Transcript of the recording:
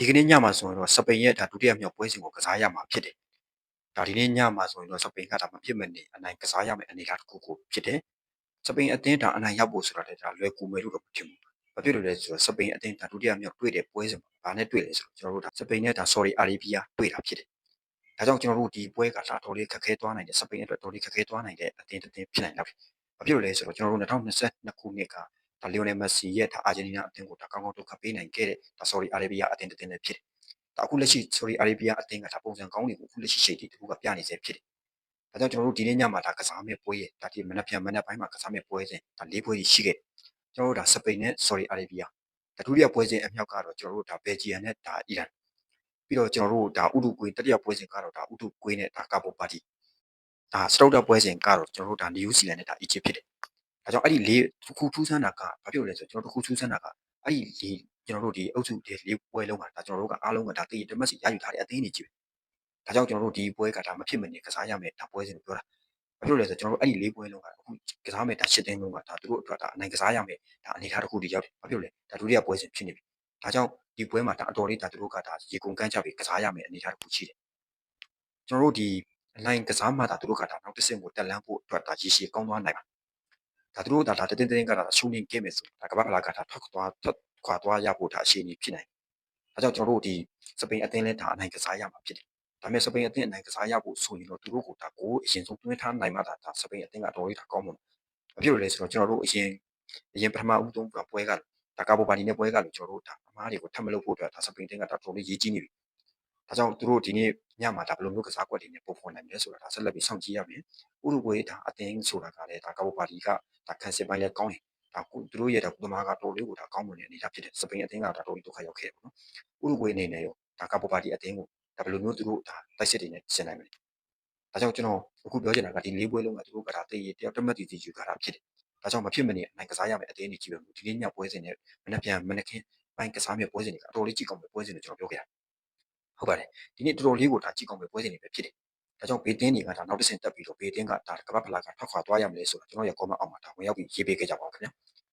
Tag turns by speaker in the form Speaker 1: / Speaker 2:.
Speaker 1: ဒီကနေ့ညမှာဆိုရင်တော့စပိန်ရဲ့ဒုတိယမြောက်ပွဲစဉ်ကိုကစားရမှာဖြစ်တယ်။ဒီနေ့ညမှာဆိုရင်တော့စပိန်ကမဖြစ်မနေအနိုင်ကစားရမယ့်အနေအထားတစ်ခုကိုဖြစ်တယ်။စပိန်အသင်းအနိုင်ရဖို့ဆိုတာလည်းလွယ်ကူမယ်လို့တော့မထင်ဘူး။ဘာဖြစ်လို့လဲဆိုတော့စပိန်အသင်းဒုတိယမြောက်တွေ့တဲ့ပွဲစဉ်မှာဘာနဲ့တွေ့လဲဆိုတော့ကျွန်တော်တို့စပိန်နဲ့ဆော်ဒီအာရေဗီးယားတွေ့တာဖြစ်တယ်။ဒါကြောင့်ကျွန်တော်တို့ဒီပွဲကတော်လေးခက်ခဲသွားနိုင်တယ်စပိန်အတွက်တော်လေးခက်ခဲသွားနိုင်တဲ့အသင်းတစ်သင်းဖြစ်နိုင်တော့။ဘာဖြစ်လို့လဲဆိုတော့ကျွန်တော်တို့2022ခုနှစ်ကလီယိုနယ်မက်ဆီရဲ့အာဂျင်တီးနားအသင်းကိုကောင်းကောင်းဒုက္ခပေးနိုင်ခဲ့တဲ့ဆော်ဒီအာရေဗီးယားအသင်းတစ်သင်းလည်းဖြစ်တယ်။အခုလက်ရှိဆော်ဒီအာရေဗီးယားအသင်းကပုံစံကောင်းတွေကိုအခုလက်ရှိချိန်ထိသူကပြနေစေဖြစ်တယ်။ဒါကြောင့်ကျွန်တော်တို့ဒီနေ့ညမှာကစားမယ့်ပွဲရဲ့ဒီမနက်ဖြန်ပိုင်းမှာကစားမယ့်ပွဲစဉ်၄ပွဲရှိခဲ့။ကျွန်တော်တို့စပိန်နဲ့ဆော်ဒီအာရေဗီးယားဒုတိယပွဲစဉ်အမြောက်ကတော့ကျွန်တော်တို့ဘယ်လ်ဂျီယံနဲ့အီရန်ပြီးတော့ကျွန်တော်တို့ဥရုဂွေးတတိယပွဲစဉ်ကတော့ဥရုဂွေးနဲ့ကာပိုပါတီစတုတ္ထပွဲစဉ်ကတော့ကျွန်တော်တို့နယူးဇီလန်နဲ့အီဂျစ်ဖြစ်တယ်။ဒါကြောင့်အဲ့ဒီခုထူးဆန်းတာကဘာဖြစ်လို့လဲဆိုတော့ကျွန်တော်တို့ခုထူးဆန်းတာကအဲ့ဒီကျွန်တော်တို့ဒီအုပ်စု၄ပွဲလုံးကကျွန်တော်တို့ကအားလုံးကတည်တမက်စီရယူထားတဲ့အသင်းတွေကြီးပဲ။ဒါကြောင့်ကျွန်တော်တို့ဒီပွဲကမဖြစ်မနေကစားရမယ်ပွဲစဉ်ကိုပြောတာ။ဘာဖြစ်လို့လဲဆိုတော့ကျွန်တော်တို့အဲ့ဒီ၄ပွဲလုံးကအခုကစားမယ်၈သင်းလုံးကသူတို့အတွက်အနိုင်ကစားရမယ်အနေအထားတစ်ခုတည်းရောက်တယ်။ဘာဖြစ်လို့လဲဒုတိယပွဲစဉ်ဖြစ်နေပြီ။ဒါကြောင့်ဒီပွဲမှာအတော်လေးသူတို့ကရေကုန်ကမ်းကြပြီးကစားရမယ်အနေအထားတစ်ခုရှိတယ်။ကျွန်တော်တို့ဒီအနိုင်ကစားမှသူတို့ကနောက်တစ်ဆင့်ကိုတက်လန်းဖို့အတွက်ရေရှည်ကောင်းသွားနိုင်ပါသူတို့တတင်းတင်းကရှုံးနေခဲ့မယ်ဆိုကမ္ဘာ့ဖလားထွက်ခွာသွားရဖို့အရှိန်ဖြစ်နိုင်။ဒါကြောင့်ကျွန်တော်တို့ဒီစပိန်အသင်းလည်းအနိုင်ကစားရမှာဖြစ်တယ်။ဒါပေမဲ့စပိန်အသင်းအနိုင်ကစားရဖို့ဆိုရင်တော့သူတို့ကိုကိုအရင်ဆုံးတွင်းထားနိုင်မှစပိန်အသင်းကအတော်လေးကောင်းမှာ။ဘာဖြစ်လို့လဲဆိုတော့ကျွန်တော်တို့အရင်ပထမဦးဆုံးပွဲကကာပိုပါတီနဲ့ပွဲကလို့ကျွန်တော်တို့အမားတွေကိုထပ်မလုပ်ဖို့အတွက်စပိန်အသင်းကတော်တော်လေးရေးကြီးနေပြီ။ဒါကြောင့်သူတို့ဒီနေ့ညမှာဘယ်လိုမျိုးကစားကွက်တွေနဲ့ပုံဖော်နိုင်မလဲဆိုတာဆက်လက်ပြီးစောင့်ကြည့်ရမယ်။ဥရုဂွေးအသင်းဆိုတာကလည်းကာပိုပါတီကခံစစ်ပိုင်းလည်းကောင်းတယ်။သူတို့ရဲ့သမားကတော်လေးကိုကောင်းမွန်တဲ့အနေအထားဖြစ်တယ်။စပိန်အသင်းကတော်လေးဒုက္ခရောက်ခဲ့တယ်ပေါ့နော်။ဥရုဂွေးအနေနဲ့ရောကာပိုပါတီအသင်းကိုဘယ်လိုမျိုးသူတို့တိုက်စစ်တွေနဲ့ဆင်နိုင်မလဲ။ဒါကြောင့်ကျွန်တော်အခုပြောချင်တာကဒီ၄ပွဲလုံးကသူတို့ကတယောက်တမတ်တီယူထားတာဖြစ်တယ်။ဒါကြောင့်မဖြစ်မနေအနိုင်ကစားရမယ့်အသင်းတွေကြီးပဲဒီနေ့ညပွဲစဉ်နဲ့မနက်ဖြန်မနက်ခင်းပိုင်းကစားမယ့်ပွဲစဉ်တွေကအတော်လေးကြည့်ကောင်းမယ့်ပွဲစဉ်တွေကျွန်တော်ပြောခဲ့တာ။ဟုတ်ပါတယ်ဒီနေ့တော်တော်လေးကိုကြည့်ကောင်းမယ့်ပွဲစဉ်တွေပဲဖြစ်တယ်။ဒါကြောင့်ဘေးတင်းတွေကနောက်တစ်ဆင့်တက်ပြီးတော့ဘေးတင်းကကမ္ဘာ့ဖလားကထွက်ခွာသွားရမလဲဆိုတော့ကျွန်တော်ရဲ့ comment အောက်မှာဝင်ရောက်ပြီးရေးပေးခဲ့ကြပါဦးခင်ဗျာ။